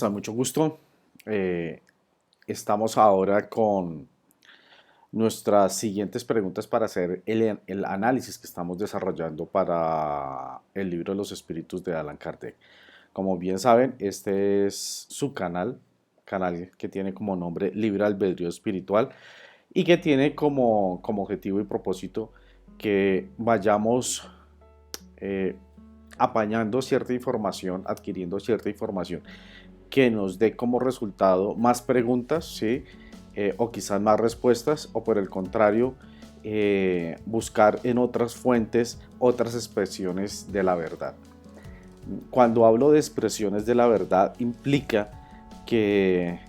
Con mucho gusto. Eh, Estamos ahora con nuestras siguientes preguntas para hacer el análisis que estamos desarrollando para el libro de los espíritus de Allan Kardec. Como bien saben, este es su canal que tiene como nombre Libre Albedrío Espiritual y que tiene como objetivo y propósito que vayamos eh, apañando cierta información, adquiriendo cierta información que nos dé como resultado más preguntas, ¿sí? O quizás más respuestas, o por el contrario, buscar en otras fuentes otras expresiones de la verdad. Cuando hablo de expresiones de la verdad, implica que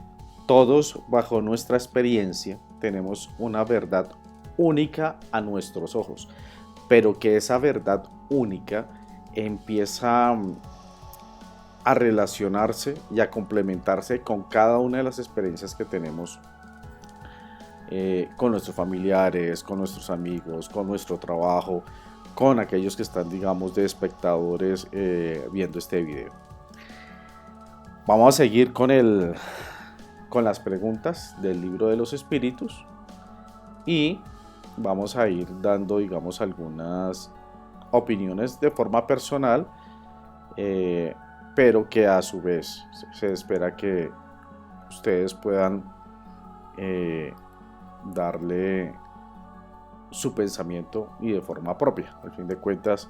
todos, bajo nuestra experiencia, tenemos una verdad única a nuestros ojos, pero que esa verdad única empieza a relacionarse y a complementarse con cada una de las experiencias que tenemos con nuestros familiares, con nuestros amigos, con nuestro trabajo, con aquellos que están, digamos, de espectadores viendo este video. Vamos a seguir con las preguntas del libro de los espíritus y vamos a ir dando, digamos, algunas opiniones de forma personal, pero que a su vez se espera que ustedes puedan darle su pensamiento y de forma propia. Al fin de cuentas,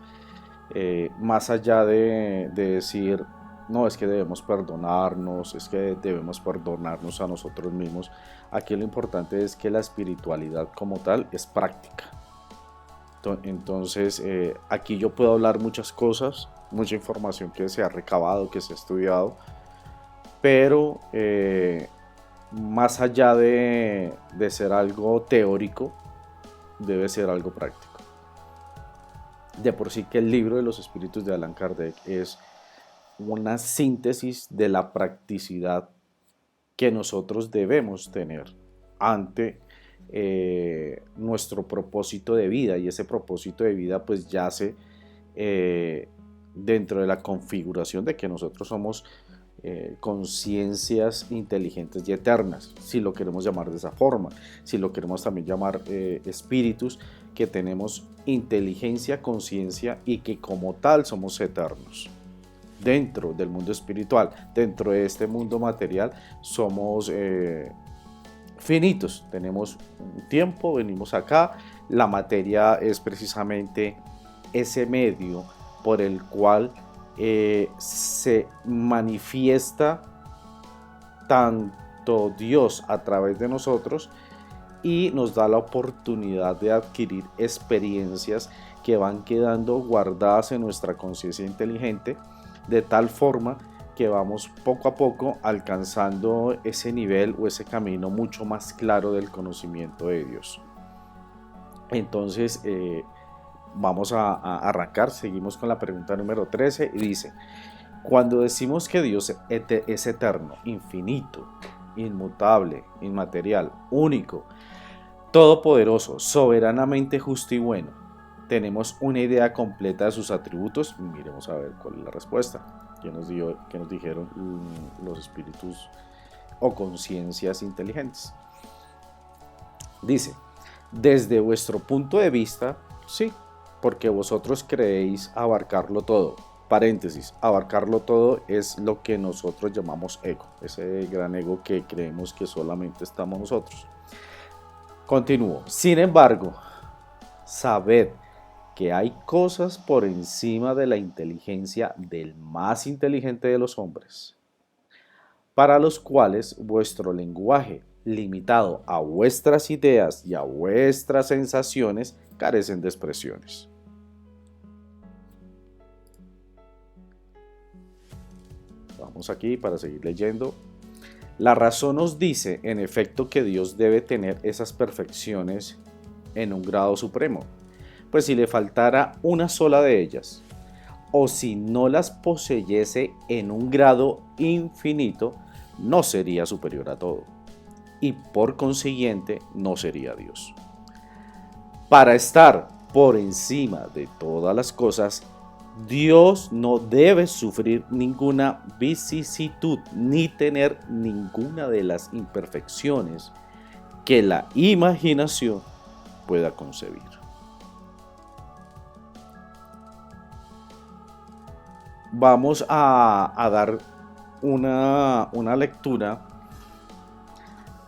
más allá de decir, no, es que debemos perdonarnos, es que debemos perdonarnos a nosotros mismos, aquí lo importante es que la espiritualidad como tal es práctica. Entonces, aquí yo puedo hablar muchas cosas, mucha información que se ha recabado, que se ha estudiado, pero más allá de ser algo teórico, debe ser algo práctico. De por sí que el libro de los espíritus de Allan Kardec es una síntesis de la practicidad que nosotros debemos tener ante nuestro propósito de vida, y ese propósito de vida pues yace dentro de la configuración de que nosotros somos conciencias inteligentes y eternas, si lo queremos llamar de esa forma, si lo queremos también llamar espíritus que tenemos inteligencia, conciencia y que como tal somos eternos. Dentro del mundo espiritual, dentro de este mundo material, somos finitos, tenemos un tiempo, venimos acá, la materia es precisamente ese medio por el cual se manifiesta tanto Dios a través de nosotros y nos da la oportunidad de adquirir experiencias que van quedando guardadas en nuestra conciencia inteligente, de tal forma que vamos poco a poco alcanzando ese nivel o ese camino mucho más claro del conocimiento de Dios. Entonces, vamos a arrancar, seguimos con la pregunta número 13 y dice: cuando decimos que Dios es eterno, infinito, inmutable, inmaterial, único, todopoderoso, soberanamente justo y bueno, ¿tenemos una idea completa de sus atributos? Miremos a ver cuál es la respuesta. ¿Qué nos dijeron los espíritus o conciencias inteligentes? Dice: desde vuestro punto de vista, sí, porque vosotros creéis abarcarlo todo. Paréntesis, abarcarlo todo es lo que nosotros llamamos ego, ese gran ego que creemos que solamente estamos nosotros. Continúo. Sin embargo, sabed que hay cosas por encima de la inteligencia del más inteligente de los hombres, para los cuales vuestro lenguaje, limitado a vuestras ideas y a vuestras sensaciones, carecen de expresiones. Vamos aquí para seguir leyendo. La razón nos dice, en efecto, que Dios debe tener esas perfecciones en un grado supremo, pues si le faltara una sola de ellas, o si no las poseyese en un grado infinito, no sería superior a todo, y por consiguiente no sería Dios. Para estar por encima de todas las cosas, Dios no debe sufrir ninguna vicisitud ni tener ninguna de las imperfecciones que la imaginación pueda concebir. Vamos a dar una lectura.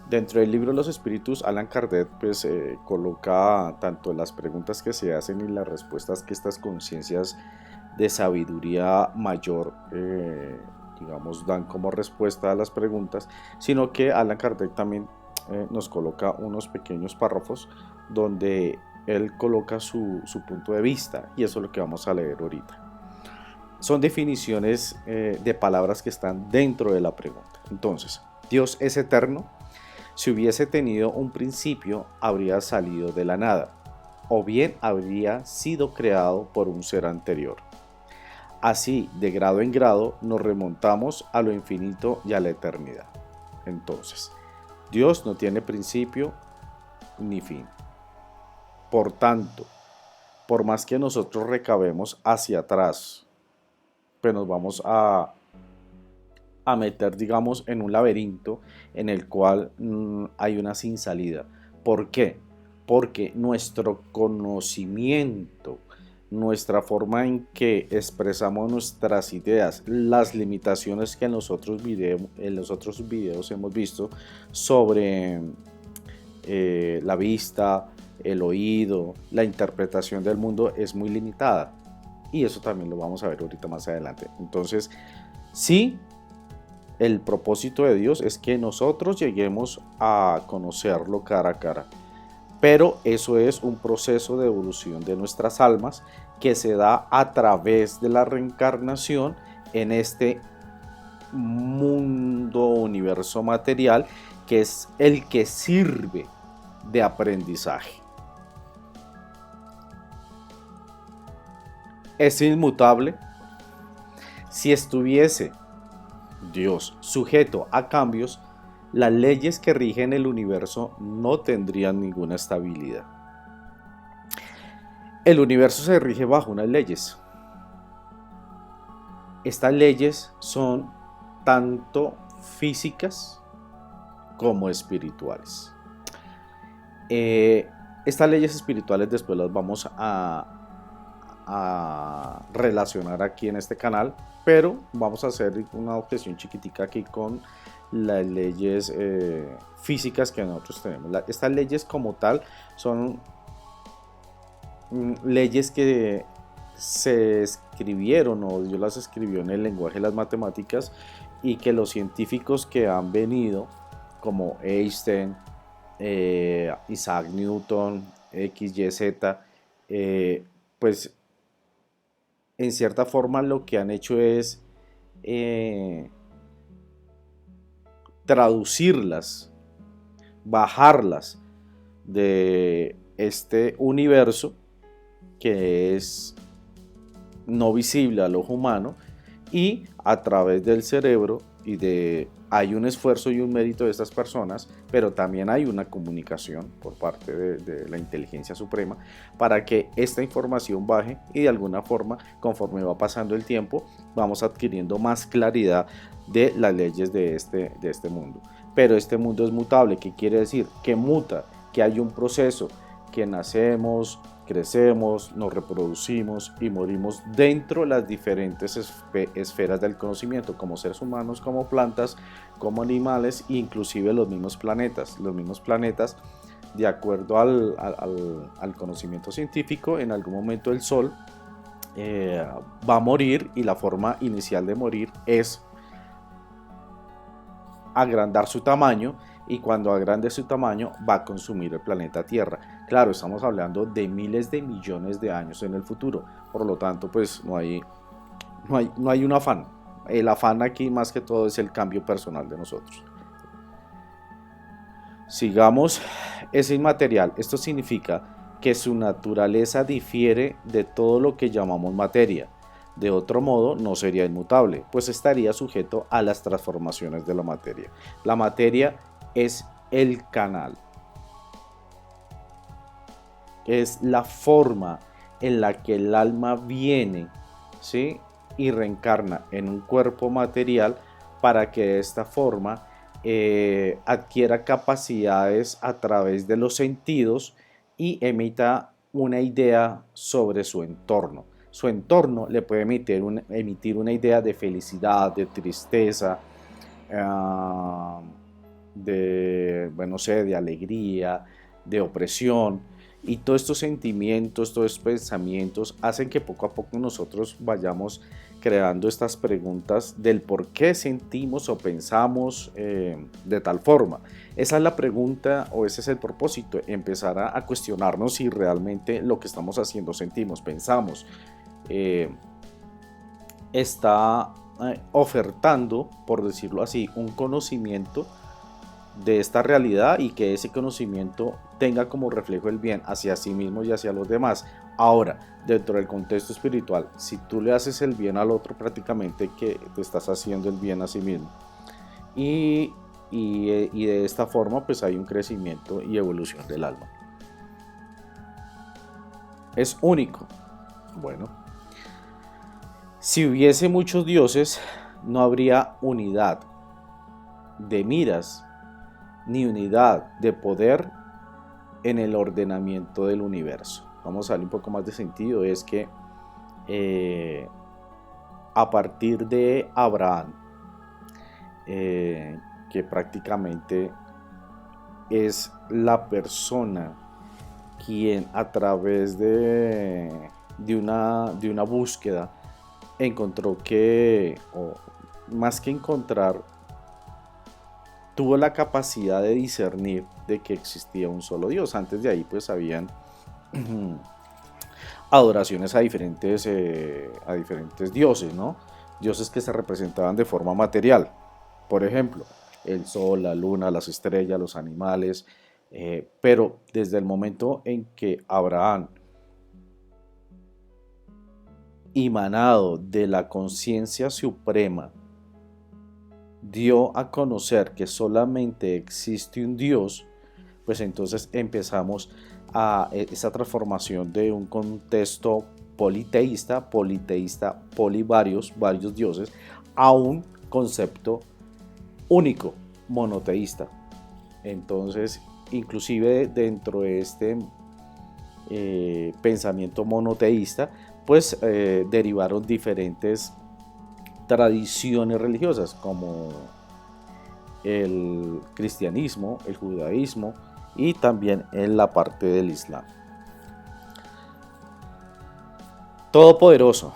Dentro del libro Los Espíritus, Allan Kardec pues, coloca tanto las preguntas que se hacen y las respuestas que estas conciencias de sabiduría mayor, digamos, dan como respuesta a las preguntas, sino que Allan Kardec también nos coloca unos pequeños párrafos donde él coloca su punto de vista, y eso es lo que vamos a leer ahorita. Son definiciones de palabras que están dentro de la pregunta. Entonces, Dios es eterno. Si hubiese tenido un principio, habría salido de la nada, o bien habría sido creado por un ser anterior. Así, de grado en grado, nos remontamos a lo infinito y a la eternidad. Entonces, Dios no tiene principio ni fin. Por tanto, por más que nosotros recabemos hacia atrás, pues nos vamos a meter, digamos, en un laberinto en el cual hay una sin salida. ¿Por qué? Porque nuestro conocimiento, nuestra forma en que expresamos nuestras ideas, las limitaciones que en los otros videos hemos visto sobre la vista, el oído, la interpretación del mundo es muy limitada. Y eso también lo vamos a ver ahorita más adelante. Entonces, sí, el propósito de Dios es que nosotros lleguemos a conocerlo cara a cara. Pero eso es un proceso de evolución de nuestras almas que se da a través de la reencarnación en este mundo, universo material, que es el que sirve de aprendizaje. Es inmutable. Si estuviese Dios sujeto a cambios, las leyes que rigen el universo no tendrían ninguna estabilidad. El universo se rige bajo unas leyes. Estas leyes son tanto físicas como espirituales. Estas leyes espirituales después las vamos a relacionar aquí en este canal, pero vamos a hacer una objeción chiquitica aquí con las leyes físicas que nosotros tenemos. Estas leyes como tal son leyes que se escribieron, o Dios las escribió en el lenguaje de las matemáticas, y que los científicos que han venido, como Einstein, Isaac Newton, XYZ, pues en cierta forma lo que han hecho es traducirlas, bajarlas de este universo que es no visible al ojo humano, y a través del cerebro hay un esfuerzo y un mérito de estas personas, pero también hay una comunicación por parte de la inteligencia suprema para que esta información baje, y de alguna forma, conforme va pasando el tiempo, vamos adquiriendo más claridad de las leyes de este mundo. Pero este mundo es mutable. ¿Qué quiere decir? Que muta, que hay un proceso, que nacemos, crecemos, nos reproducimos y morimos dentro de las diferentes esferas del conocimiento, como seres humanos, como plantas, como animales, inclusive los mismos planetas. Los mismos planetas, de acuerdo al conocimiento científico, en algún momento el Sol va a morir, y la forma inicial de morir es agrandar su tamaño, y cuando agrande su tamaño va a consumir el planeta Tierra. Claro, estamos hablando de miles de millones de años en el futuro, por lo tanto pues no hay un afán. El afán aquí más que todo es el cambio personal de nosotros. Sigamos. Es inmaterial. Esto significa que su naturaleza difiere de todo lo que llamamos materia. De otro modo, no sería inmutable, pues estaría sujeto a las transformaciones de la materia. La materia es el canal, es la forma en la que el alma viene ¿sí? Y reencarna en un cuerpo material para que de esta forma adquiera capacidades a través de los sentidos y emita una idea sobre su entorno. Su entorno le puede emitir una idea de felicidad, de tristeza, uh, de, bueno, no sé, de alegría, de opresión. Y todos estos sentimientos, todos estos pensamientos hacen que poco a poco nosotros vayamos creando estas preguntas del por qué sentimos o pensamos de tal forma. Esa es la pregunta o ese es el propósito, empezar a cuestionarnos si realmente lo que estamos haciendo, sentimos, pensamos, está ofertando, por decirlo así, un conocimiento de esta realidad y que ese conocimiento tenga como reflejo el bien hacia sí mismo y hacia los demás. Ahora, dentro del contexto espiritual, si tú le haces el bien al otro, prácticamente que te estás haciendo el bien a sí mismo. Y de esta forma pues hay un crecimiento y evolución del alma. Es único. Bueno, si hubiese muchos dioses, no habría unidad de miras ni unidad de poder en el ordenamiento del universo. Vamos a darle un poco más de sentido, es que a partir de Abraham, que prácticamente es la persona quien a través de una búsqueda encontró que, o más que encontrar, tuvo la capacidad de discernir de que existía un solo Dios. Antes de ahí pues habían adoraciones a diferentes dioses, ¿no? Dioses que se representaban de forma material. Por ejemplo, el sol, la luna, las estrellas, los animales. Pero desde el momento en que Abraham, emanado de la conciencia suprema, dio a conocer que solamente existe un Dios, pues entonces empezamos a esa transformación de un contexto politeísta, varios dioses, a un concepto único, monoteísta. Entonces, inclusive dentro de este pensamiento monoteísta, pues derivaron diferentes tradiciones religiosas como el cristianismo, el judaísmo y también en la parte del islam. Todopoderoso,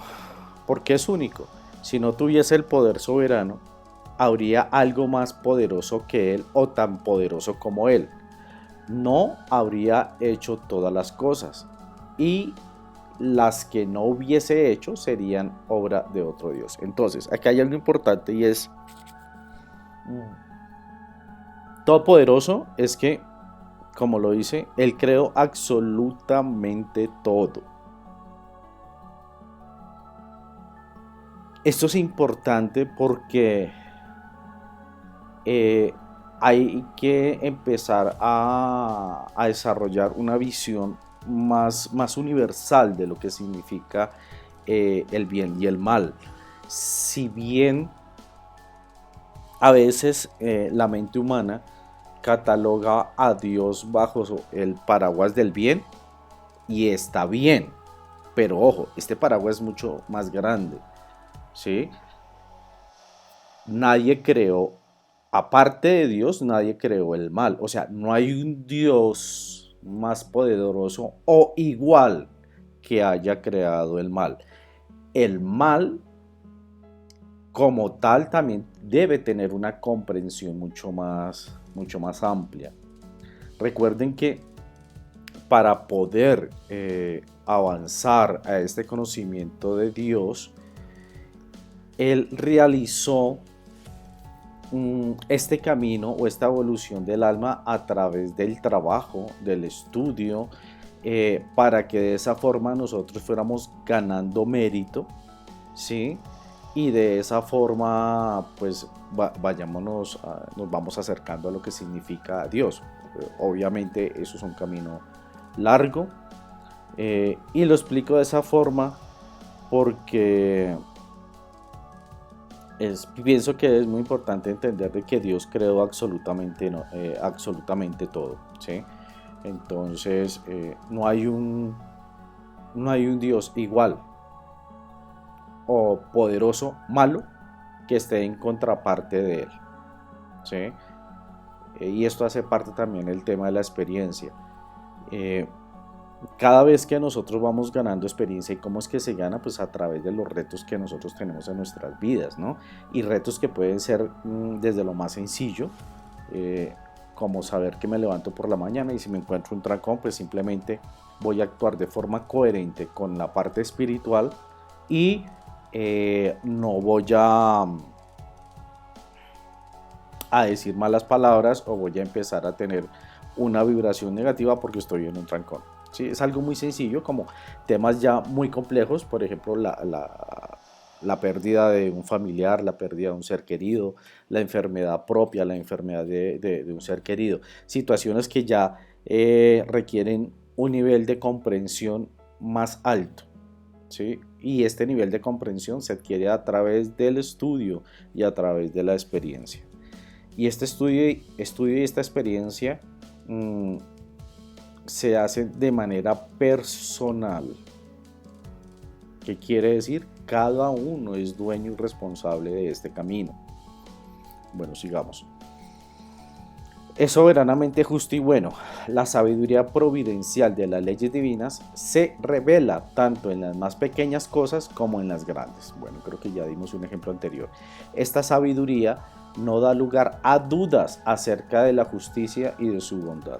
porque es único. Si no tuviese el poder soberano, habría algo más poderoso que él o tan poderoso como él. No habría hecho todas las cosas y las que no hubiese hecho serían obra de otro Dios. Entonces, aquí hay algo importante y es todopoderoso, es que, como lo dice, Él creó absolutamente todo. Esto es importante porque hay que empezar a desarrollar una visión más universal de lo que significa el bien y el mal. Si bien a veces la mente humana cataloga a Dios bajo el paraguas del bien y está bien, pero ojo, este paraguas es mucho más grande, ¿sí? Nadie creó, aparte de Dios, nadie creó el mal. O sea, no hay un Dios más poderoso o igual que haya creado el mal. El mal, como tal, también debe tener una comprensión mucho más amplia. Recuerden que para poder avanzar a este conocimiento de Dios, Él realizó este camino o esta evolución del alma a través del trabajo, del estudio, para que de esa forma nosotros fuéramos ganando mérito, ¿sí? Y de esa forma pues nos vamos acercando a lo que significa Dios. Obviamente eso es un camino largo, y lo explico de esa forma porque pienso que es muy importante entender de que Dios creó absolutamente, absolutamente todo, ¿sí? Entonces no hay un Dios igual o poderoso malo que esté en contraparte de él, ¿sí? Y esto hace parte también del tema de la experiencia. Cada vez que nosotros vamos ganando experiencia, ¿y cómo es que se gana? Pues a través de los retos que nosotros tenemos en nuestras vidas, ¿no? Y retos que pueden ser desde lo más sencillo, como saber que me levanto por la mañana y si me encuentro un trancón, pues simplemente voy a actuar de forma coherente con la parte espiritual y no voy a decir malas palabras o voy a empezar a tener una vibración negativa porque estoy en un trancón. ¿Sí? Es algo muy sencillo, como temas ya muy complejos, por ejemplo la pérdida de un familiar, la pérdida de un ser querido, la enfermedad propia, la enfermedad de un ser querido, situaciones que ya requieren un nivel de comprensión más alto. ¿Sí? Y este nivel de comprensión se adquiere a través del estudio y a través de la experiencia. Y este estudio y esta experiencia se hace de manera personal. ¿Qué quiere decir? Cada uno es dueño y responsable de este camino. Bueno, sigamos. Es soberanamente justo y bueno. La sabiduría providencial de las leyes divinas se revela tanto en las más pequeñas cosas como en las grandes. Bueno, creo que ya dimos un ejemplo anterior. Esta sabiduría no da lugar a dudas acerca de la justicia y de su bondad.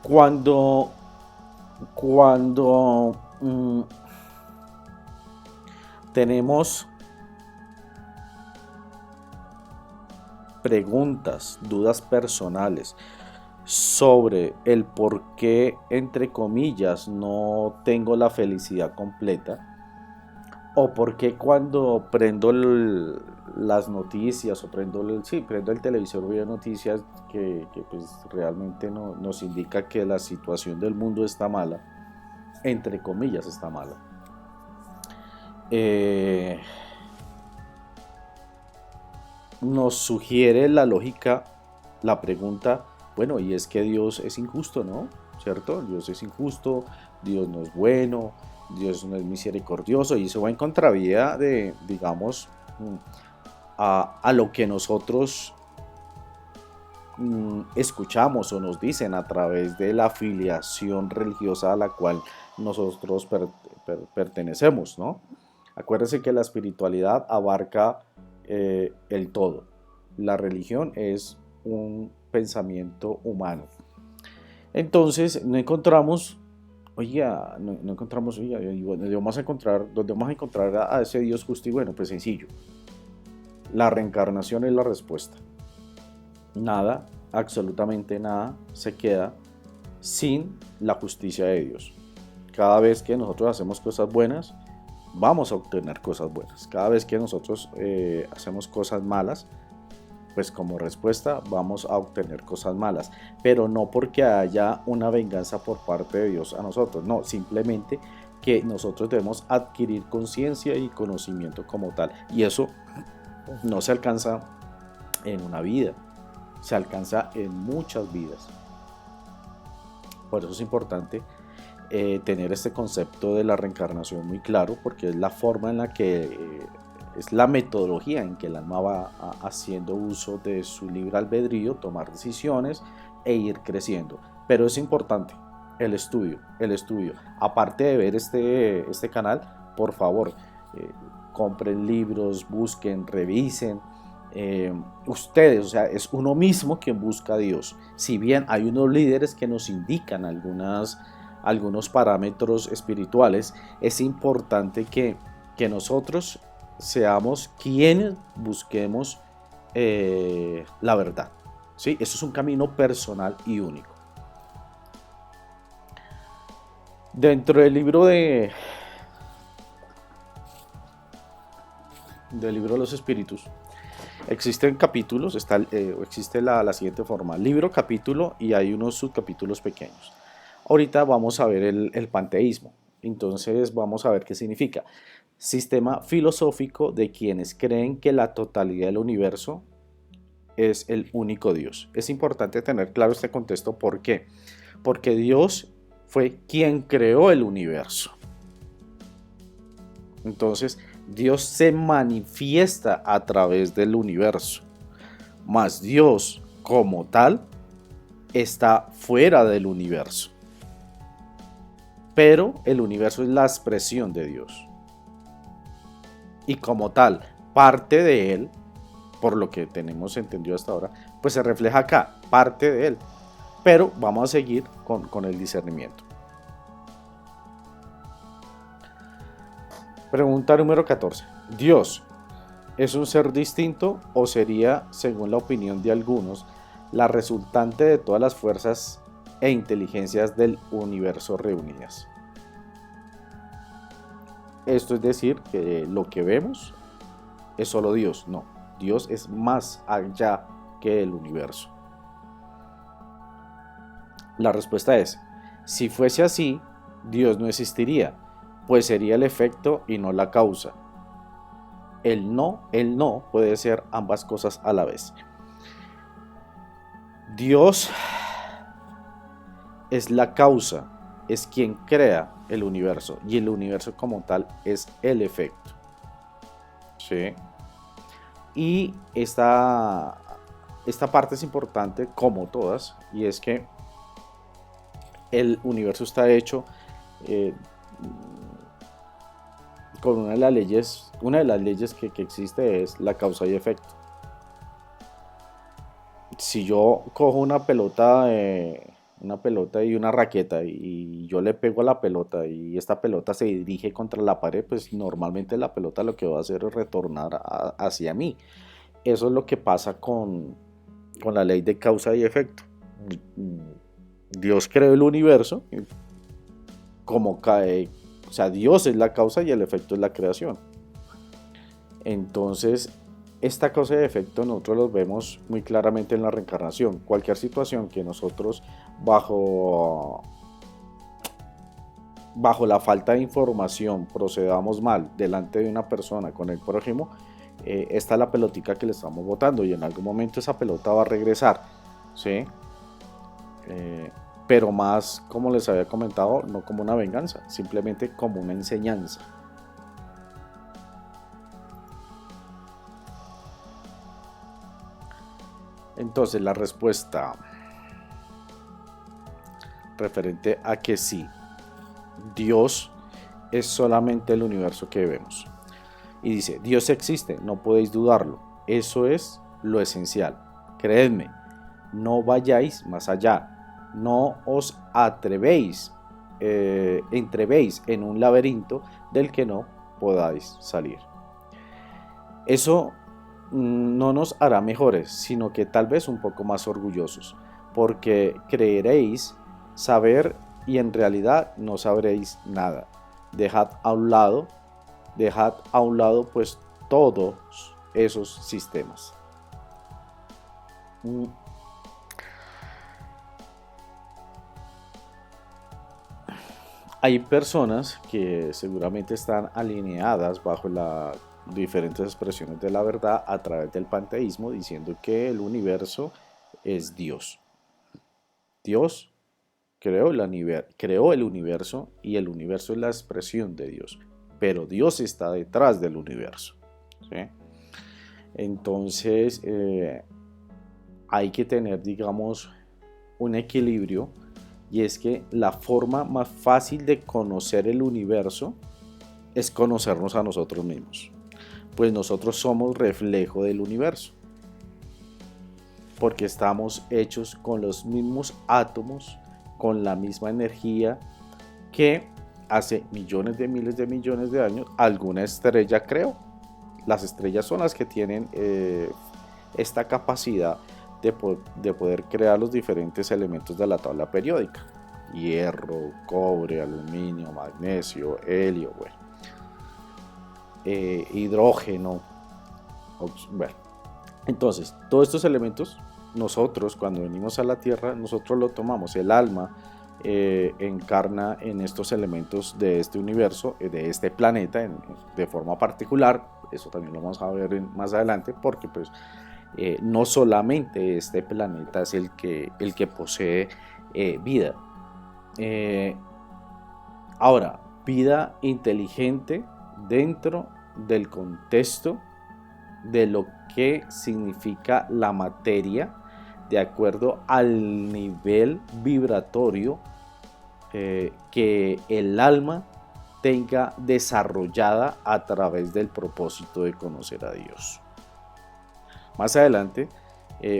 Cuando tenemos preguntas, dudas personales sobre el por qué, entre comillas, no tengo la felicidad completa, o por qué cuando prendo las noticias o prendo el televisor, veo noticias que pues realmente nos indica que la situación del mundo está mala, entre comillas está mala. Nos sugiere la lógica, la pregunta, bueno, y es que Dios es injusto, ¿no? ¿Cierto? Dios es injusto, Dios no es bueno, Dios no es misericordioso, y eso va en contravía de, digamos, a lo que nosotros escuchamos o nos dicen a través de la afiliación religiosa a la cual nosotros pertenecemos, ¿no? Acuérdense que la espiritualidad abarca el todo. La religión es un pensamiento humano. Entonces no encontramos, ¿dónde vamos a encontrar a ese Dios justo y bueno? Pues sencillo. La reencarnación es la respuesta. Nada, absolutamente nada, se queda sin la justicia de Dios. Cada vez que nosotros hacemos cosas buenas, vamos a obtener cosas buenas. Cada vez que nosotros hacemos cosas malas, pues como respuesta vamos a obtener cosas malas. Pero no porque haya una venganza por parte de Dios a nosotros, no, simplemente que nosotros debemos adquirir conciencia y conocimiento como tal. Y eso no se alcanza en una vida, se alcanza en muchas vidas. Por eso es importante tener este concepto de la reencarnación muy claro, porque es la forma en la que es la metodología en que el alma va haciendo uso de su libre albedrío, tomar decisiones e ir creciendo. Pero es importante el estudio. Aparte de ver este canal, por favor, compren libros, busquen, revisen. Ustedes, o sea, es uno mismo quien busca a Dios. Si bien hay unos líderes que nos indican algunos parámetros espirituales, es importante que nosotros seamos quienes busquemos la verdad. ¿Sí? Eso es un camino personal y único. Dentro del libro del libro de los espíritus existen capítulos, existe la siguiente forma: libro, capítulo, y hay unos subcapítulos pequeños. Ahorita vamos a ver el panteísmo. Entonces vamos a ver qué significa. Sistema filosófico de quienes creen que la totalidad del universo es el único Dios. Es importante tener claro este contexto. ¿Por qué? Porque Dios fue quien creó el universo. Entonces, Dios se manifiesta a través del universo. Mas Dios, como tal, está fuera del universo. Pero el universo es la expresión de Dios. Y como tal, parte de él, por lo que tenemos entendido hasta ahora, pues se refleja acá, parte de él. Pero vamos a seguir con el discernimiento. Pregunta número 14. ¿Dios es un ser distinto o sería, según la opinión de algunos, la resultante de todas las fuerzas e inteligencias del universo reunidas? Esto es decir, que lo que vemos es solo Dios. No, Dios es más allá que el universo. La respuesta es, si fuese así, Dios no existiría, pues sería el efecto y no la causa. El no puede ser ambas cosas a la vez. Dios es la causa, es quien crea el universo, y el universo como tal es el efecto. ¿Sí? Y esta parte es importante, como todas, y es que el universo está hecho con una de las leyes que existe es la causa y efecto. Si yo cojo una pelota y una raqueta y yo le pego a la pelota y esta pelota se dirige contra la pared, pues normalmente la pelota lo que va a hacer es retornar hacia mí. Eso es lo que pasa con la ley de causa y efecto. Dios creó el universo, o sea, Dios es la causa y el efecto es la creación. Entonces, esta causa y efecto nosotros los vemos muy claramente en la reencarnación. Cualquier situación que nosotros bajo la falta de información procedamos mal delante de una persona con el prójimo, esta es la pelotica que le estamos botando y en algún momento esa pelota va a regresar, ¿sí? Pero más, como les había comentado, no como una venganza, simplemente como una enseñanza. Entonces la respuesta referente a que sí, Dios es solamente el universo que vemos. Y dice, Dios existe, no podéis dudarlo. Eso es lo esencial. Creedme, no vayáis más allá. No os entrevéis en un laberinto del que no podáis salir. Eso no nos hará mejores, sino que tal vez un poco más orgullosos, porque creeréis saber y en realidad no sabréis nada. Dejad a un lado pues todos esos sistemas. Hay personas que seguramente están alineadas bajo las diferentes expresiones de la verdad a través del panteísmo, diciendo que el universo es Dios. Dios creó el universo y el universo es la expresión de Dios, pero Dios está detrás del universo, ¿sí? Entonces hay que tener, digamos, un equilibrio, y es que la forma más fácil de conocer el universo es conocernos a nosotros mismos, pues nosotros somos reflejo del universo, porque estamos hechos con los mismos átomos, con la misma energía que hace millones de miles de millones de años alguna estrella creó. Las estrellas son las que tienen esta capacidad de poder crear los diferentes elementos de la tabla periódica: hierro, cobre, aluminio, magnesio, helio, hidrógeno. Bueno, entonces todos estos elementos nosotros cuando venimos a la Tierra nosotros lo tomamos, el alma encarna en estos elementos de este universo, de este planeta de forma particular. Eso también lo vamos a ver más adelante, porque pues no solamente este planeta es el que posee vida. Ahora, vida inteligente dentro del contexto de lo que significa la materia, de acuerdo al nivel vibratorio que el alma tenga desarrollada a través del propósito de conocer a Dios. Más adelante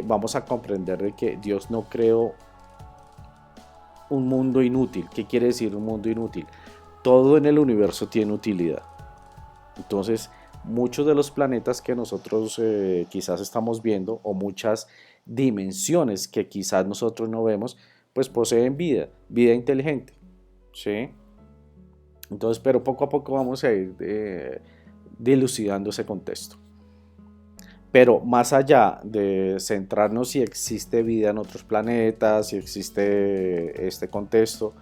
vamos a comprender de que Dios no creó un mundo inútil. ¿Qué quiere decir un mundo inútil? Todo en el universo tiene utilidad. Entonces, muchos de los planetas que nosotros quizás estamos viendo, o muchas dimensiones que quizás nosotros no vemos, pues poseen vida inteligente, ¿sí? Entonces, pero poco a poco vamos a ir dilucidando ese contexto. Pero más allá de centrarnos si existe vida en otros planetas, si existe este contexto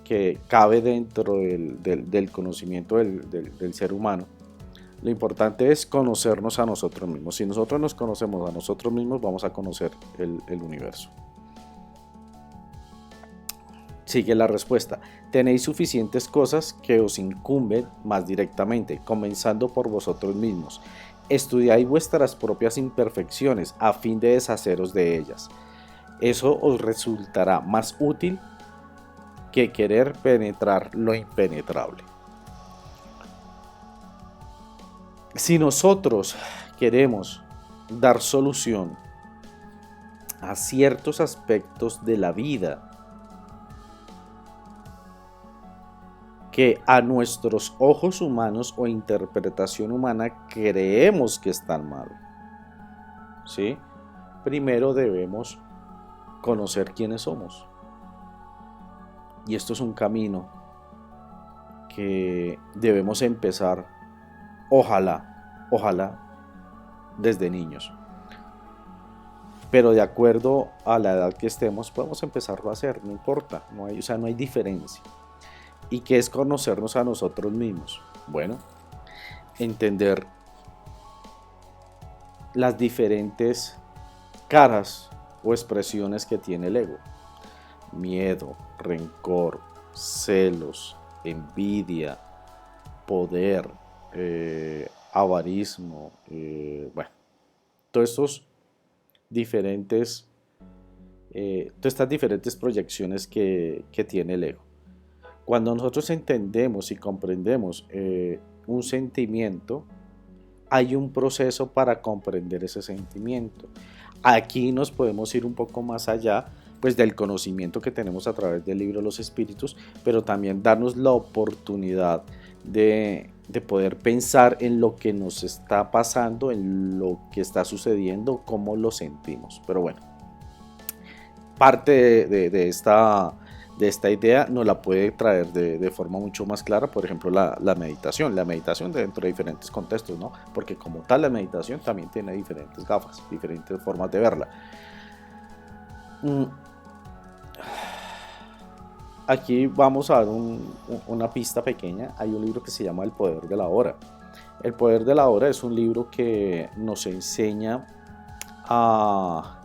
que cabe dentro del conocimiento del ser humano, lo importante es conocernos a nosotros mismos. Si nosotros nos conocemos a nosotros mismos, vamos a conocer el universo. Sigue la respuesta. Tenéis suficientes cosas que os incumben más directamente, comenzando por vosotros mismos. Estudiáis vuestras propias imperfecciones a fin de deshaceros de ellas. Eso os resultará más útil que querer penetrar lo impenetrable. Si nosotros queremos dar solución a ciertos aspectos de la vida que a nuestros ojos humanos o interpretación humana creemos que están mal, ¿sí? Primero debemos conocer quiénes somos. Y esto es un camino que debemos empezar, ojalá, desde niños. Pero de acuerdo a la edad que estemos, podemos empezarlo a hacer, no importa, no hay diferencia. ¿Y qué es conocernos a nosotros mismos? Bueno, entender las diferentes caras o expresiones que tiene el ego. Miedo, rencor, celos, envidia, poder, avarismo, bueno, todos estos diferentes, todas estas diferentes proyecciones que tiene el ego. Cuando nosotros entendemos y comprendemos un sentimiento, hay un proceso para comprender ese sentimiento. Aquí nos podemos ir un poco más allá, pues, del conocimiento que tenemos a través del libro de los espíritus, pero también darnos la oportunidad de poder pensar en lo que nos está pasando, en lo que está sucediendo, cómo lo sentimos. Pero bueno, parte de esta idea nos la puede traer de forma mucho más clara, por ejemplo, la meditación dentro de diferentes contextos, ¿no? Porque como tal la meditación también tiene diferentes gafas, diferentes formas de verla. Aquí vamos a dar una pista pequeña. Hay un libro que se llama El Poder de la Hora. El Poder de la Hora es un libro que nos enseña a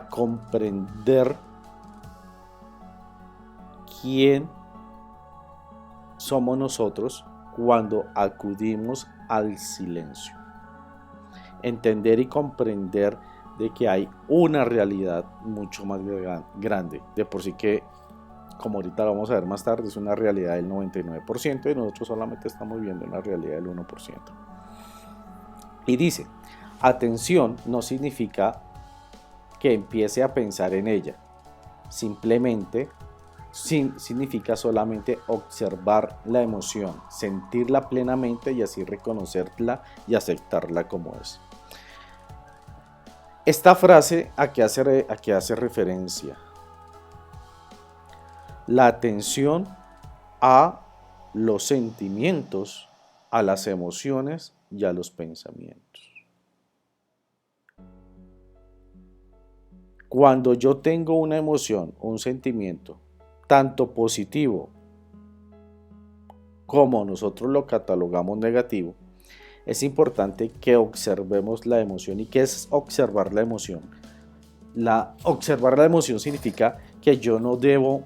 comprender quién somos nosotros cuando acudimos al silencio. Entender y comprender de que hay una realidad mucho más grande. De por sí que, como ahorita lo vamos a ver más tarde, es una realidad del 99% y nosotros solamente estamos viendo una realidad del 1%. Y dice, atención no significa que empiece a pensar en ella. Simplemente significa solamente observar la emoción, sentirla plenamente y así reconocerla y aceptarla como es. Esta frase a qué hace referencia. La atención a los sentimientos, a las emociones y a los pensamientos. Cuando yo tengo una emoción, un sentimiento tanto positivo como nosotros lo catalogamos negativo, es importante que observemos la emoción. ¿Y qué es observar la emoción? Observar la emoción significa que yo no debo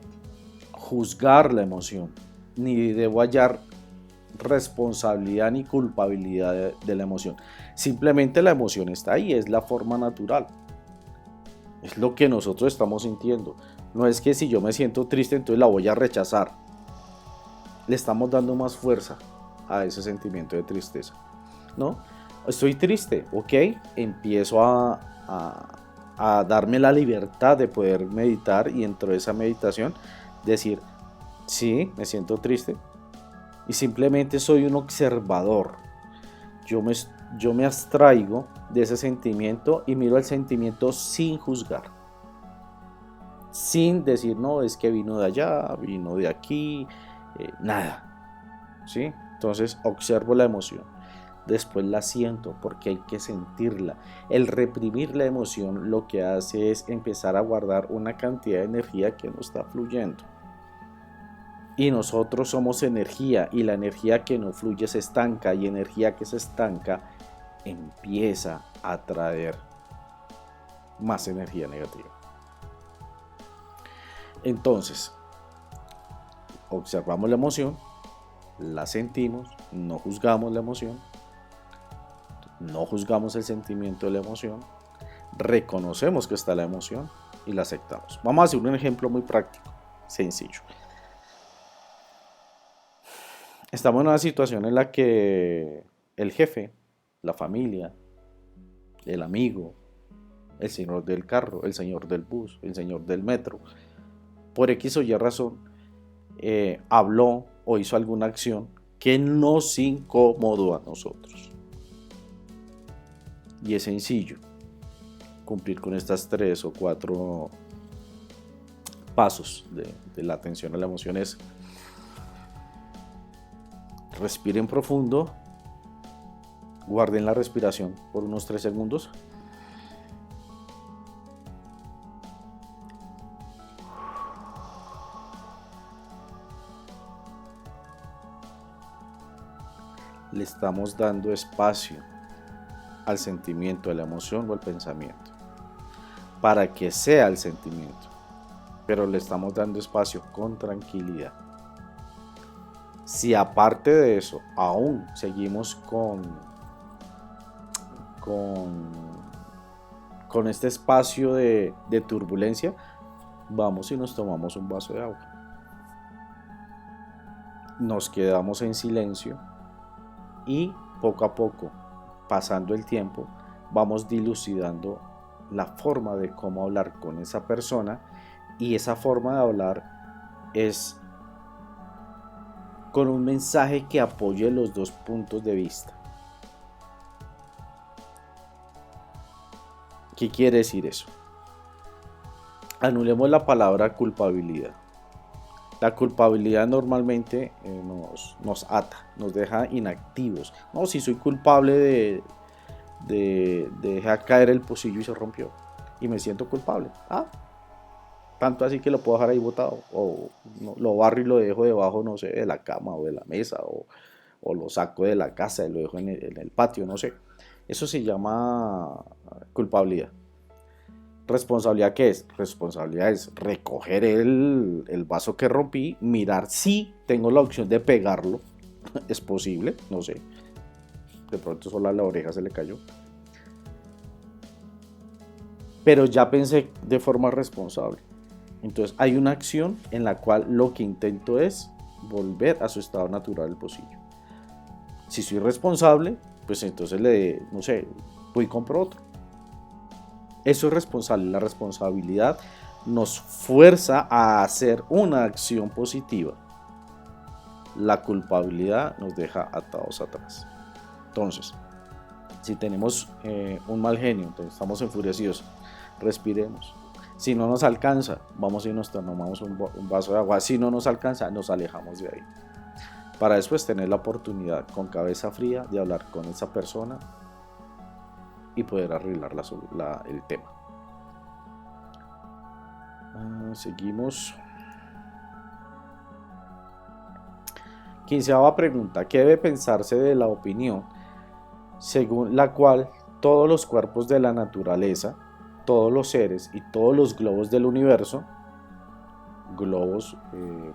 juzgar la emoción, ni debo hallar responsabilidad ni culpabilidad de la emoción. Simplemente la emoción está ahí, es la forma natural. Es lo que nosotros estamos sintiendo. No es que si yo me siento triste, entonces la voy a rechazar. Le estamos dando más fuerza a ese sentimiento de tristeza, ¿no? Estoy triste, ok, empiezo a darme la libertad de poder meditar y dentro de esa meditación decir, sí, me siento triste y simplemente soy un observador. Yo me abstraigo de ese sentimiento y miro el sentimiento sin juzgar, sin decir, no, es que vino de allá, vino de aquí, nada, ¿sí? Entonces observo la emoción, después la siento porque hay que sentirla. El reprimir la emoción lo que hace es empezar a guardar una cantidad de energía que no está fluyendo. Y nosotros somos energía y la energía que no fluye se estanca y energía que se estanca empieza a traer más energía negativa. Entonces, observamos la emoción, la sentimos, no juzgamos la emoción, no juzgamos el sentimiento de la emoción, reconocemos que está la emoción y la aceptamos. Vamos a hacer un ejemplo muy práctico, sencillo. Estamos en una situación en la que el jefe, la familia, el amigo, el señor del carro, el señor del bus, el señor del metro, por X o Y razón, habló o hizo alguna acción que nos incomodó a nosotros. Y es sencillo cumplir con estas 3 o 4 pasos de la atención a la emoción. Es respiren profundo, guarden la respiración por unos 3 segundos. Le estamos dando espacio al sentimiento, a la emoción o al pensamiento, para que sea el sentimiento, pero le estamos dando espacio con tranquilidad. Si aparte de eso aún seguimos con este espacio de turbulencia, vamos y nos tomamos un vaso de agua. Nos quedamos en silencio y poco a poco, pasando el tiempo, vamos dilucidando la forma de cómo hablar con esa persona, y esa forma de hablar es con un mensaje que apoye los dos puntos de vista. ¿Qué quiere decir eso? Anulemos la palabra culpabilidad. La culpabilidad normalmente nos ata, nos deja inactivos. No, si soy culpable de dejar caer el pocillo y se rompió y me siento culpable. Tanto así que lo puedo dejar ahí botado, o no, lo barro y lo dejo debajo, no sé, de la cama o de la mesa, o lo saco de la casa y lo dejo en el patio, no sé. Eso se llama culpabilidad. ¿Responsabilidad qué es? Responsabilidad es recoger el vaso que rompí, mirar si tengo la opción de pegarlo, es posible, no sé, de pronto solo a la oreja se le cayó, pero ya pensé de forma responsable. Entonces hay una acción en la cual lo que intento es volver a su estado natural el pocillo. Si soy responsable, pues entonces no sé, voy y compro otro. Eso es responsable. La responsabilidad nos fuerza a hacer una acción positiva. La culpabilidad nos deja atados atrás. Entonces, si tenemos un mal genio, entonces estamos enfurecidos, respiremos. Si no nos alcanza, vamos y nos tomamos un vaso de agua. Si no nos alcanza, nos alejamos de ahí. Para después tener la oportunidad con cabeza fría de hablar con esa persona y poder arreglar el tema. Seguimos. Quinceava pregunta: ¿qué debe pensarse de la opinión según la cual todos los cuerpos de la naturaleza, todos los seres y todos los globos del universo, globos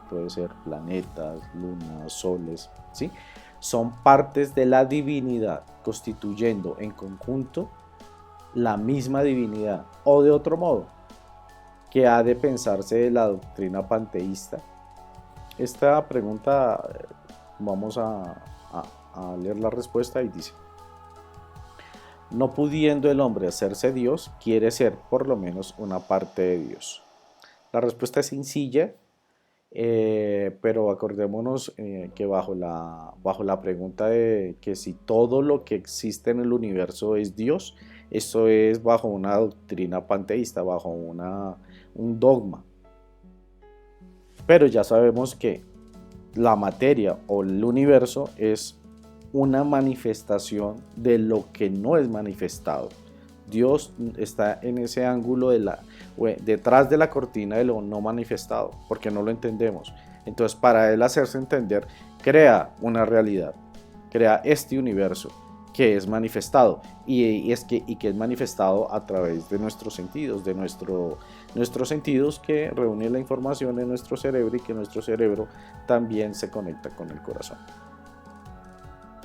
puede ser planetas, lunas, soles, ¿sí?, son partes de la divinidad, constituyendo en conjunto la misma divinidad? O de otro modo, ¿qué ha de pensarse de la doctrina panteísta? Esta pregunta vamos a leer la respuesta y dice: no pudiendo el hombre hacerse Dios, quiere ser por lo menos una parte de Dios. La respuesta es sencilla, pero acordémonos que bajo la pregunta de que si todo lo que existe en el universo es Dios, esto es bajo una doctrina panteísta, bajo un dogma. Pero ya sabemos que la materia o el universo es una manifestación de lo que no es manifestado. Dios está en ese ángulo detrás de la cortina de lo no manifestado, porque no lo entendemos. Entonces, para él hacerse entender, crea una realidad, crea este universo que es manifestado y que es manifestado a través de nuestros sentidos, de nuestros sentidos que reúnen la información en nuestro cerebro y que nuestro cerebro también se conecta con el corazón.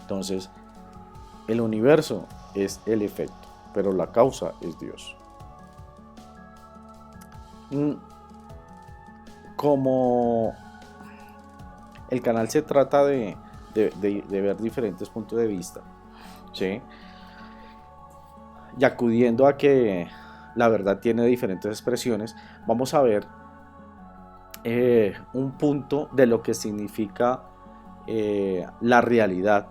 Entonces, el universo es el efecto, pero la causa es Dios. Como el canal se trata de ver diferentes puntos de vista, ¿sí?, y acudiendo a que la verdad tiene diferentes expresiones, vamos a ver un punto de lo que significa la realidad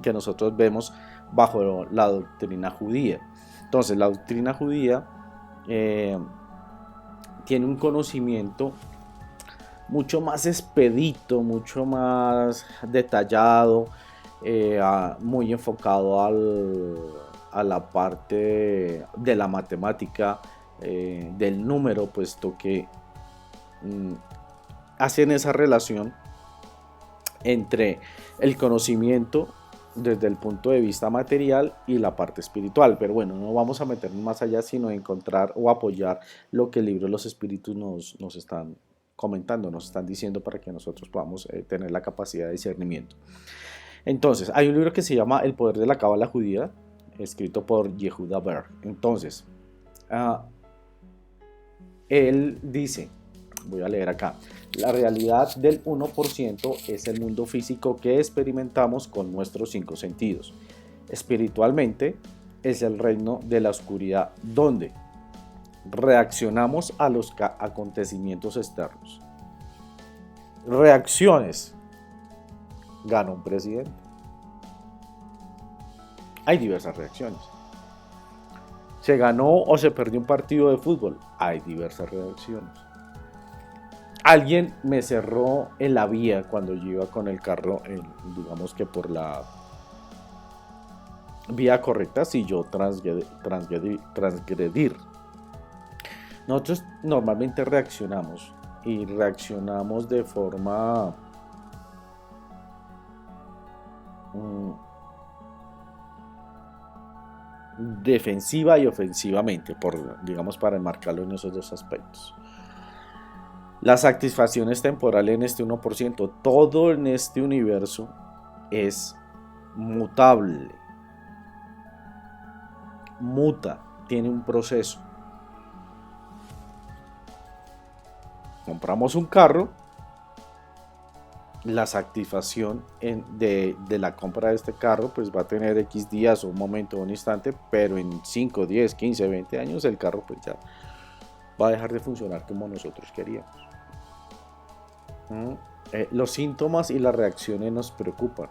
que nosotros vemos bajo la doctrina judía. Entonces, la doctrina judía tiene un conocimiento mucho más expedito, mucho más detallado, muy enfocado a la parte de la matemática, del número, puesto que hacen esa relación entre el conocimiento desde el punto de vista material y la parte espiritual. Pero bueno, no vamos a meternos más allá, sino encontrar o apoyar lo que el libro de los espíritus nos están comentando, nos están diciendo, para que nosotros podamos tener la capacidad de discernimiento. Entonces, hay un libro que se llama El poder de la cábala judía, escrito por Yehuda Ber. Entonces, él dice, voy a leer acá: la realidad del 1% es el mundo físico que experimentamos con nuestros 5 sentidos. Espiritualmente es el reino de la oscuridad, donde reaccionamos a los acontecimientos externos. Reacciones: gana un presidente. Hay diversas reacciones. Se ganó o se perdió un partido de fútbol. Hay diversas reacciones. Alguien me cerró en la vía cuando yo iba con el carro, digamos que por la vía correcta, si yo transgredir. Nosotros normalmente reaccionamos y reaccionamos de forma defensiva y ofensivamente, digamos, para enmarcarlo en esos dos aspectos. La satisfacción es temporal en este 1%. Todo en este universo es mutable. Muta, tiene un proceso. Compramos un carro, la satisfacción de la compra de este carro pues va a tener X días, un momento, un instante, pero en 5, 10, 15, 20 años el carro pues ya va a dejar de funcionar como nosotros queríamos. Los síntomas y las reacciones nos preocupan.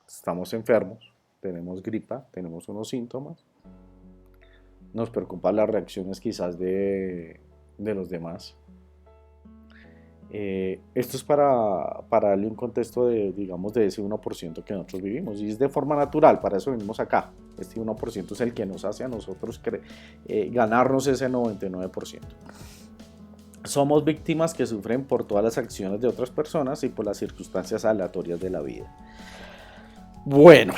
Estamos enfermos, tenemos gripa, tenemos unos síntomas. Nos preocupan las reacciones quizás de los demás. Esto es para darle un contexto digamos, de ese 1% que nosotros vivimos, y es de forma natural, para eso venimos acá. Este 1% es el que nos hace a nosotros ganarnos ese 99%. Somos víctimas que sufren por todas las acciones de otras personas y por las circunstancias aleatorias de la vida. Bueno,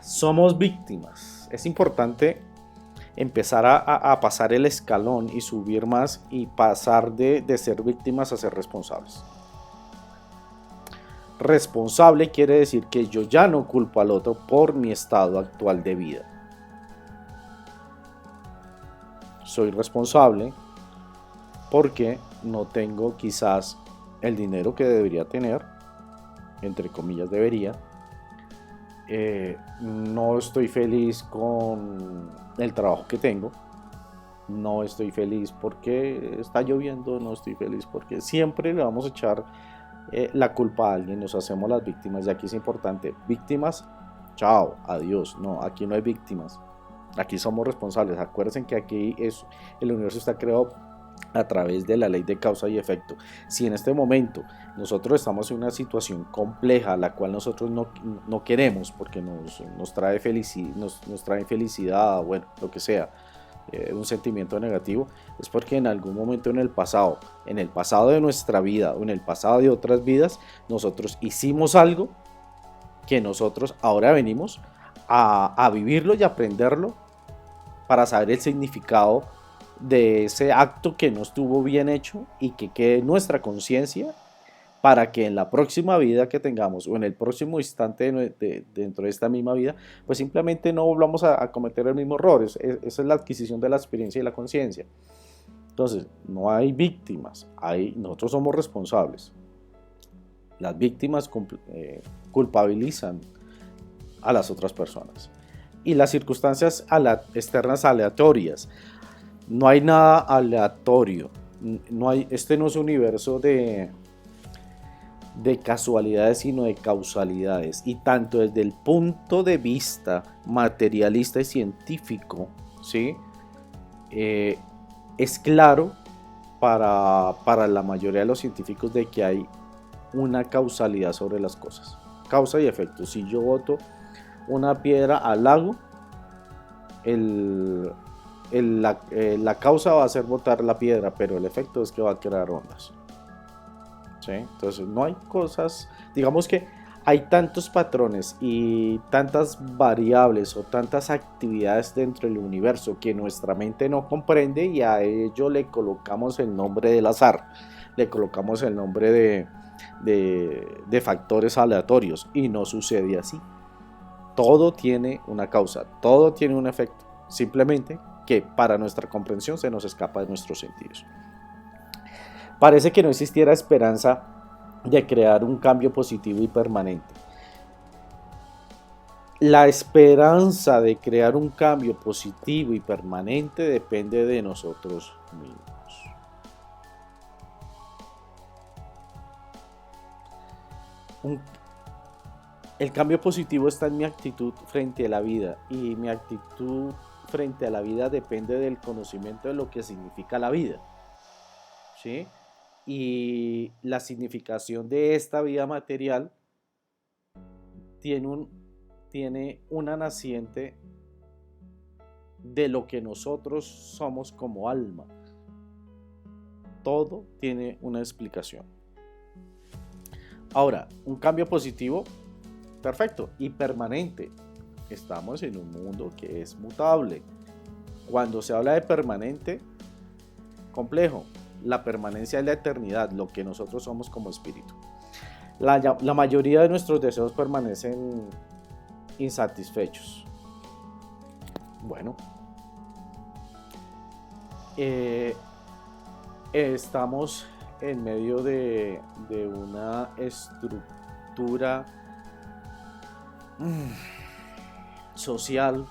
somos víctimas. Es importante empezar a pasar el escalón y subir más y pasar de ser víctimas a ser responsables. Responsable quiere decir que yo ya no culpo al otro por mi estado actual de vida. Soy responsable porque no tengo quizás el dinero que debería tener, entre comillas debería. No estoy feliz con el trabajo que tengo. No estoy feliz porque está lloviendo, no estoy feliz porque siempre le vamos a echar la culpa a alguien, nos hacemos las víctimas. Y aquí es importante, víctimas, chao, adiós. No, aquí no hay víctimas, aquí somos responsables. Acuérdense que aquí el universo está creado a través de la ley de causa y efecto. Si en este momento nosotros estamos en una situación compleja, la cual nosotros no queremos porque nos trae felicidad, bueno, lo que sea, un sentimiento negativo, es porque en algún momento en el pasado de nuestra vida o en el pasado de otras vidas, nosotros hicimos algo que nosotros ahora venimos a vivirlo y aprenderlo para saber el significado de ese acto que no estuvo bien hecho y que quede en nuestra conciencia para que en la próxima vida que tengamos o en el próximo instante dentro de esta misma vida, pues simplemente no volvamos a cometer el mismo error. Esa es la adquisición de la experiencia y la conciencia. Entonces, no hay víctimas, nosotros somos responsables. Las víctimas culpabilizan a las otras personas. Y las circunstancias externas aleatorias. No hay nada aleatorio. Este no es un universo de casualidades, sino de causalidades. Y tanto desde el punto de vista materialista y científico, ¿sí? Es claro para la mayoría de los científicos de que hay una causalidad sobre las cosas. Causa y efecto. Si yo boto una piedra al lago, la causa va a ser botar la piedra, pero el efecto es que va a crear ondas. ¿Sí? Entonces no hay cosas, digamos que hay tantos patrones y tantas variables o tantas actividades dentro del universo que nuestra mente no comprende, y a ello le colocamos el nombre del azar, le colocamos el nombre de factores aleatorios, y no sucede así. Todo tiene una causa, todo tiene un efecto, simplemente que para nuestra comprensión se nos escapa de nuestros sentidos. Parece que no existiera esperanza de crear un cambio positivo y permanente. La esperanza de crear un cambio positivo y permanente depende de nosotros mismos. El cambio positivo está en mi actitud frente a la vida, y mi actitud frente a la vida depende del conocimiento de lo que significa la vida, ¿sí? Y la significación de esta vida material tiene una naciente de lo que nosotros somos como alma. Todo tiene una explicación. Ahora, un cambio positivo, perfecto, y permanente. Estamos en un mundo que es mutable. Cuando se habla de permanente, complejo. La permanencia es la eternidad, lo que nosotros somos como espíritu. La mayoría de nuestros deseos permanecen insatisfechos. Bueno, estamos en medio de una estructura social,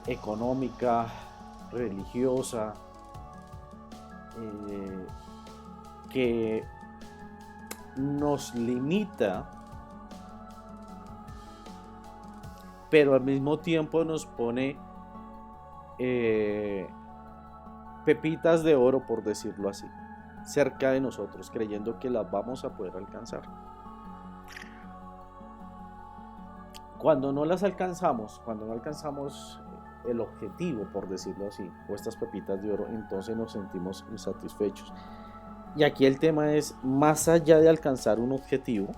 económica, religiosa, que nos limita, pero al mismo tiempo nos pone pepitas de oro, por decirlo así, cerca de nosotros, creyendo que las vamos a poder alcanzar. Cuando no las alcanzamos, cuando no alcanzamos el objetivo, por decirlo así, o estas pepitas de oro, entonces nos sentimos insatisfechos. Y aquí el tema es, más allá de alcanzar un objetivo,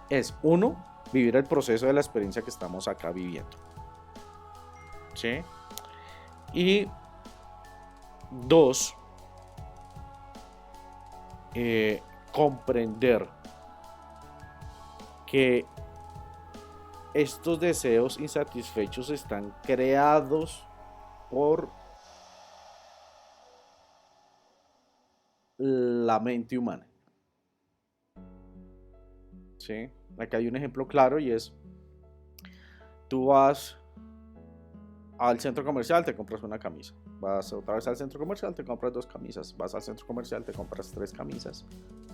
es uno, vivir el proceso de la experiencia que estamos acá viviendo. ¿Sí? Y dos, comprender que estos deseos insatisfechos están creados por la mente humana. ¿Sí? Acá hay un ejemplo claro y es, tú vas al centro comercial, te compras una camisa. Vas otra vez al centro comercial, te compras 2 camisas. Vas al centro comercial, te compras 3 camisas.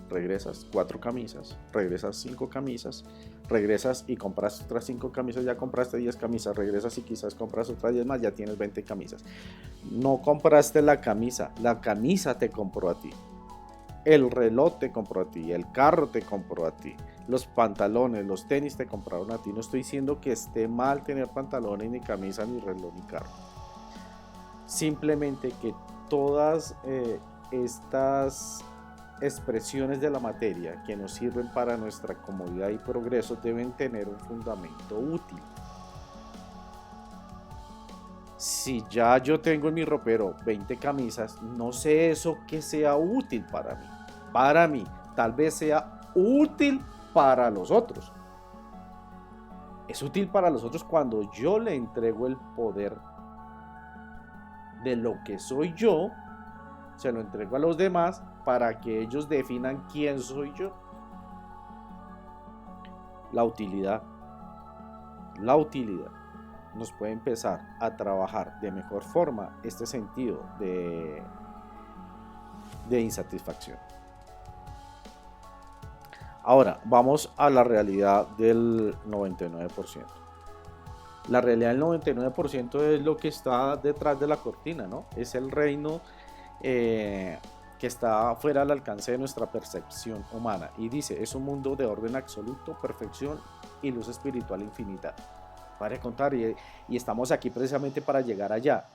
Regresas 4 camisas. Regresas 5 camisas. Regresas y compras otras 5 camisas. Ya compraste 10 camisas. Regresas y quizás compras otras 10 más. Ya tienes 20 camisas. No compraste la camisa te compró a ti. El reloj te compró a ti, el carro te compró a ti, los pantalones, los tenis te compraron a ti. No estoy diciendo que esté mal tener pantalones, ni camisa, ni reloj, ni carro. Simplemente que todas estas expresiones de la materia que nos sirven para nuestra comodidad y progreso deben tener un fundamento útil. Si ya yo tengo en mi ropero 20 camisas, no sé eso que sea útil para mí. Para mí, tal vez sea útil para los otros. Es útil para los otros cuando yo le entrego el poder de lo que soy yo, se lo entrego a los demás para que ellos definan quién soy yo. La utilidad nos puede empezar a trabajar de mejor forma este sentido de insatisfacción. Ahora, vamos a la realidad del 99%. La realidad del 99% es lo que está detrás de la cortina, ¿no? Es el reino que está fuera del alcance de nuestra percepción humana. Y dice, es un mundo de orden absoluto, perfección y luz espiritual infinita. Para contar, y estamos aquí precisamente para llegar allá.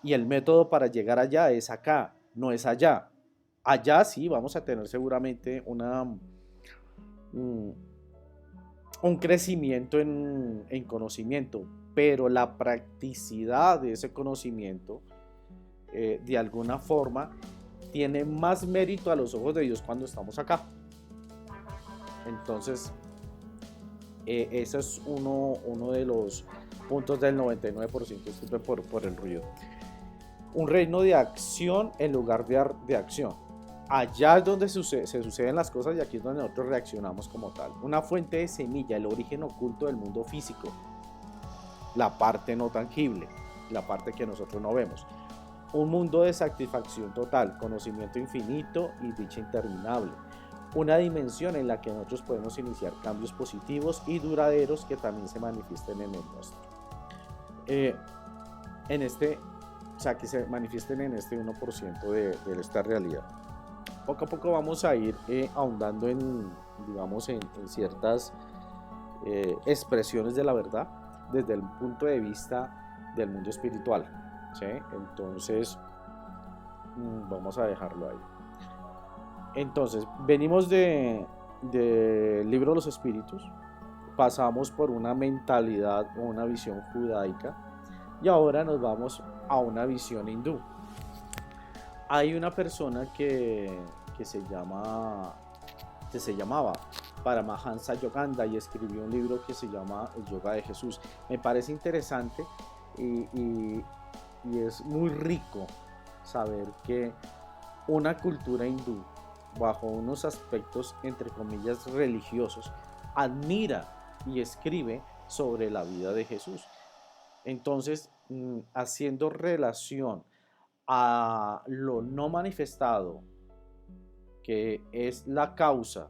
Y el método para llegar allá es acá, no es allá. Allá sí vamos a tener seguramente un crecimiento en conocimiento, pero la practicidad de ese conocimiento de alguna forma tiene más mérito a los ojos de Dios cuando estamos acá. Entonces ese es uno de los puntos del 99%. Disculpen por el ruido. Un reino de acción en lugar de acción. Allá es donde se suceden las cosas y aquí es donde nosotros reaccionamos como tal. Una fuente de semilla, el origen oculto del mundo físico. La parte no tangible, la parte que nosotros no vemos. Un mundo de satisfacción total, conocimiento infinito y dicha interminable. Una dimensión en la que nosotros podemos iniciar cambios positivos y duraderos que también se manifiesten en el nuestro. Que se manifiesten en este 1% de esta realidad. Poco a poco vamos a ir ahondando en ciertas expresiones de la verdad desde el punto de vista del mundo espiritual, ¿sí? Entonces vamos a dejarlo ahí. Entonces venimos del libro de los espíritus, pasamos por una mentalidad o una visión judaica y ahora nos vamos a una visión hindú. Hay una persona que se llamaba Paramahansa Yogananda y escribió un libro que se llama El Yoga de Jesús. Me parece interesante y es muy rico saber que una cultura hindú, bajo unos aspectos entre comillas religiosos, admira y escribe sobre la vida de Jesús. Entonces, haciendo relación a lo no manifestado, que es la causa,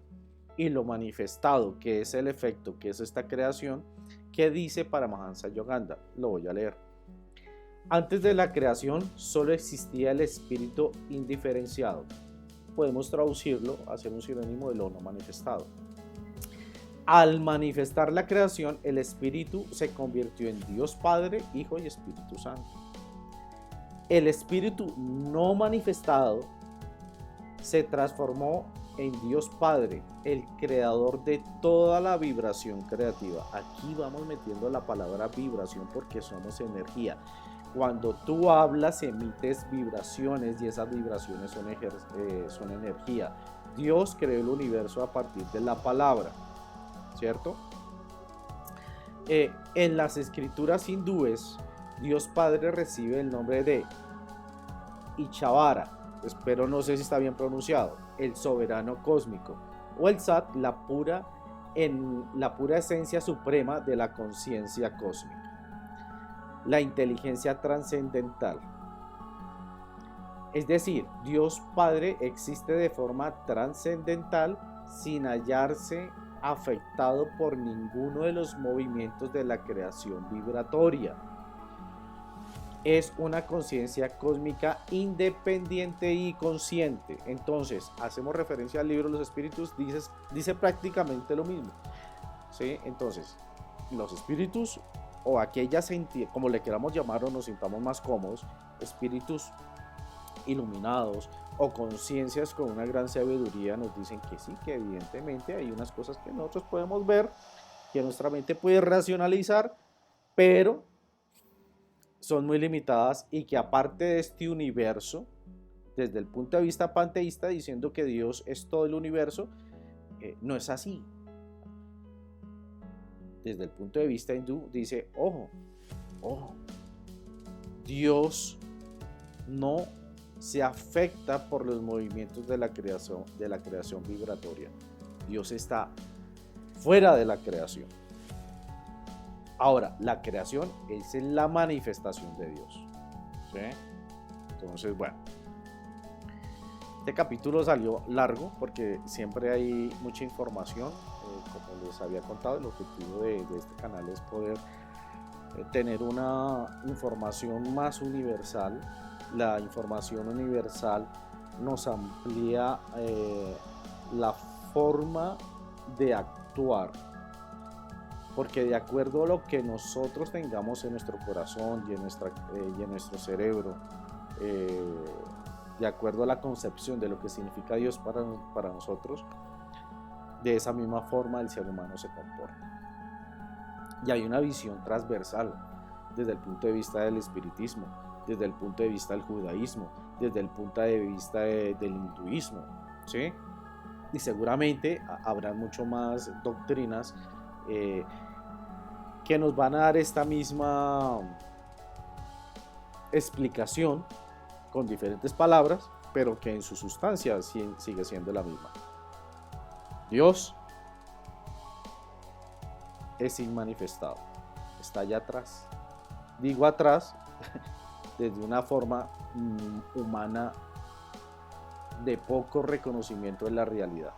y lo manifestado, que es el efecto, que es esta creación, ¿qué dice Paramahansa Yogananda? Lo voy a leer. Antes de la creación solo existía el espíritu indiferenciado. Podemos traducirlo, hacer un sinónimo de lo no manifestado. Al manifestar la creación, el Espíritu se convirtió en Dios Padre, Hijo y Espíritu Santo. El Espíritu no manifestado se transformó en Dios Padre, el creador de toda la vibración creativa. Aquí vamos metiendo la palabra vibración porque somos energía. Cuando tú hablas, emites vibraciones y esas vibraciones son energía. Dios creó el universo a partir de la palabra, ¿cierto? En las escrituras hindúes, Dios Padre recibe el nombre de Ichavara, espero no sé si está bien pronunciado, el soberano cósmico, o el Sat, la pura esencia suprema de la conciencia cósmica, la inteligencia trascendental. Es decir, Dios Padre existe de forma trascendental sin hallarse afectado por ninguno de los movimientos de la creación vibratoria. Es una conciencia cósmica independiente y consciente. Entonces, hacemos referencia al libro de los espíritus, dice prácticamente lo mismo, ¿sí? Entonces, los espíritus o aquellas entidades, como le queramos llamar o nos sintamos más cómodos, espíritus iluminados o conciencias con una gran sabiduría, nos dicen que sí, que evidentemente hay unas cosas que nosotros podemos ver, que nuestra mente puede racionalizar, pero son muy limitadas, y que aparte de este universo, desde el punto de vista panteísta, diciendo que Dios es todo el universo, no es así. Desde el punto de vista hindú dice, ojo, Dios no se afecta por los movimientos de la creación vibratoria. Dios está fuera de la creación. Ahora, la creación es la manifestación de Dios, ¿sí? Entonces, bueno, este capítulo salió largo porque siempre hay mucha información. Como les había contado, el objetivo de este canal es poder tener una información más universal. La información universal nos amplía la forma de actuar, porque de acuerdo a lo que nosotros tengamos en nuestro corazón y en nuestro cerebro, de acuerdo a la concepción de lo que significa Dios para nosotros, de esa misma forma el ser humano se comporta. Y hay una visión transversal desde el punto de vista del espiritismo, desde el punto de vista del judaísmo, desde el punto de vista del hinduismo, ¿sí? Y seguramente habrá mucho más doctrinas que nos van a dar esta misma explicación con diferentes palabras, pero que en su sustancia sigue siendo la misma. Dios es inmanifestado, está allá atrás. Digo atrás desde una forma humana de poco reconocimiento de la realidad.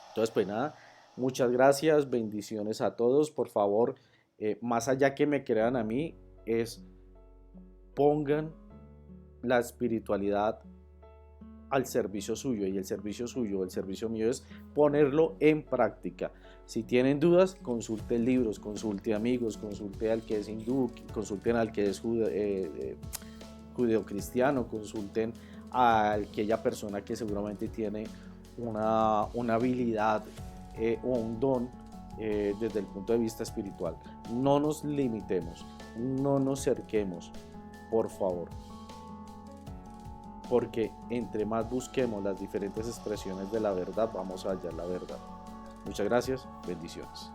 Entonces, pues nada, muchas gracias, bendiciones a todos. Por favor, más allá que me crean a mí, pongan la espiritualidad al servicio suyo, y el servicio mío es ponerlo en práctica. Si tienen dudas, consulten libros, consulten amigos, consulten al que es hindú, consulten al que es judeocristiano, consulten a aquella persona que seguramente tiene una habilidad o un don desde el punto de vista espiritual. No nos limitemos, no nos cerquemos, por favor, porque entre más busquemos las diferentes expresiones de la verdad, vamos a hallar la verdad. Muchas gracias, bendiciones.